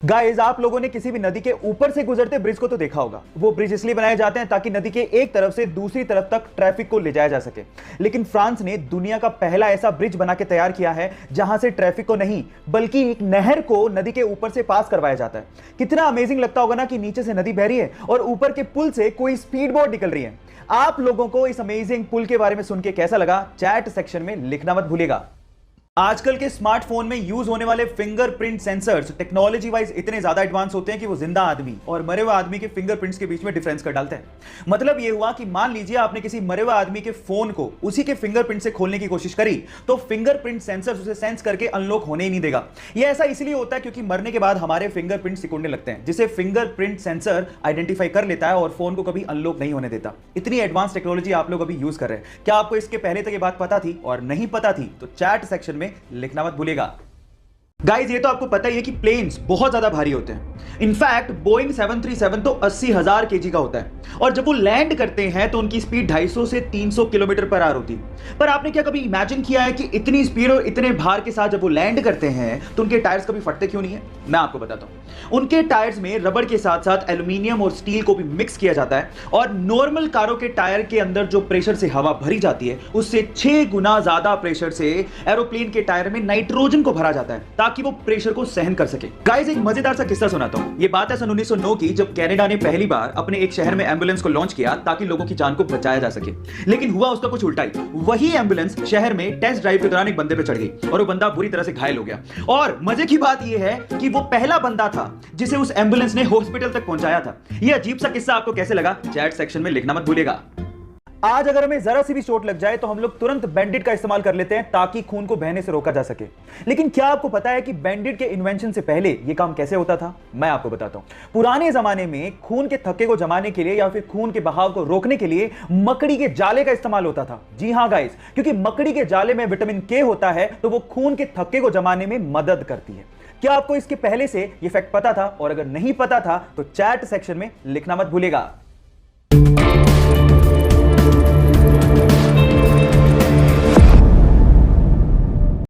Guys, आप लोगों ने किसी भी नदी के ऊपर से गुजरते ब्रिज को तो देखा होगा। वो ब्रिज इसलिए बनाए जाते हैं ताकि नदी के एक तरफ से दूसरी तरफ तक ट्रैफिक को ले जाया जा सके। लेकिन फ्रांस ने दुनिया का पहला ऐसा ब्रिज बना के तैयार किया है जहां से ट्रैफिक को नहीं बल्कि एक नहर को नदी के ऊपर से पास करवाया जाता है। कितना अमेजिंग लगता होगा ना कि नीचे से नदी बह रही है और ऊपर के पुल से कोई स्पीड बोट निकल रही है। आप लोगों को इस अमेजिंग पुल के बारे में सुन के कैसा लगा, चैट सेक्शन में लिखना मत भूलिएगा। आजकल के स्मार्टफोन में यूज होने वाले फिंगरप्रिंट सेंसर्स टेक्नोलॉजी वाइज इतने ज्यादा एडवांस होते हैं कि वो जिंदा आदमी और मरे हुए आदमी के फिंगरप्रिंट्स के बीच में डिफरेंस कर डालते हैं। मतलब ये हुआ कि मान लीजिए आपने किसी मरे हुए आदमी के फोन को उसी के फिंगरप्रिंट से खोलने की कोशिश करी तो फिंगरप्रिंट सेंसर उसे सेंस करके अनलॉक होने ही नहीं देगा। यह ऐसा इसलिए होता है क्योंकि मरने के बाद हमारे फिंगरप्रिंट सिकुड़ने लगते हैं, जिसे फिंगरप्रिंट सेंसर आइडेंटिफाई कर लेता है और फोन को कभी अनलॉक नहीं होने देता। इतनी एडवांस टेक्नोलॉजी आप लोग अभी यूज कर रहे हैं। क्या आपको इसके पहले तक ये बात पता थी? और नहीं पता थी तो चैट सेक्शन में लिखना मत भूलिएगा। गाइस, ये तो आपको पता ही है कि प्लेन्स बहुत ज्यादा भारी होते हैं। इनफैक्ट बोइंग 737 तो 80,000 केजी का होता है और जब वो लैंड करते हैं तो उनकी स्पीड 250 से 300 किलोमीटर पर आवर होती है। पर आपने क्या कभी इमेजिन किया है कि इतनी स्पीड और इतने भार के साथ जब वो लैंड करते हैं तो उनके टायर्स कभी फटते क्यों नहीं है? मैं आपको बताता हूं। उनके टायर्स में रबड़ के साथ साथ एल्यूमिनियम और स्टील को भी मिक्स किया जाता है और नॉर्मल कारों के टायर के अंदर जो प्रेशर से हवा भरी जाती है उससे 6 गुना ज्यादा प्रेशर से एरोप्लेन के टायर में नाइट्रोजन को भरा जाता है ताकि वो प्रेशर को सहन कर सके। गाइस, एक मजेदार सा किस्सा सुनाता हूं। ये बात है सन 1909 की, जब कनाडा ने पहली बार अपने एक शहर में एम्बुलेंस को लॉन्च किया ताकि लोगों की जान को बचाया जा सके। लेकिन हुआ उसका कुछ उल्टा ही। वही एम्बुलेंस शहर में टेस्ट ड्राइव के दौरान एक बंदे पे चढ़ गई और वो बंदा बुरी तरह से घायल हो गया। और मजे की बात यह है कि वो पहला बंदा था जिसे उस एम्बुलेंस ने हॉस्पिटल तक पहुंचाया था। यह अजीब सा किस्सा आपको कैसे लगा, चैट सेक्शन में लिखना मत भूलिएगा। आज अगर हमें जरा सी भी चोट लग जाए तो हम लोग तुरंत बैंडेड का इस्तेमाल कर लेते हैं ताकि खून को बहने से रोका जा सके। लेकिन क्या आपको पता है कि बैंडेड के इन्वेंशन से पहले यह काम कैसे होता था? मैं आपको बताता हूं। पुराने जमाने में खून के थक्के को जमाने के लिए या फिर खून के बहाव को रोकने के लिए मकड़ी के जाले का इस्तेमाल होता था। जी हां गाइस, क्योंकि मकड़ी के जाले में विटामिन के होता है तो वो खून के थक्के को जमाने में मदद करती है। क्या आपको इसके पहले से यह फैक्ट पता था? और अगर नहीं पता था तो चैट सेक्शन में लिखना मत भूलिएगा।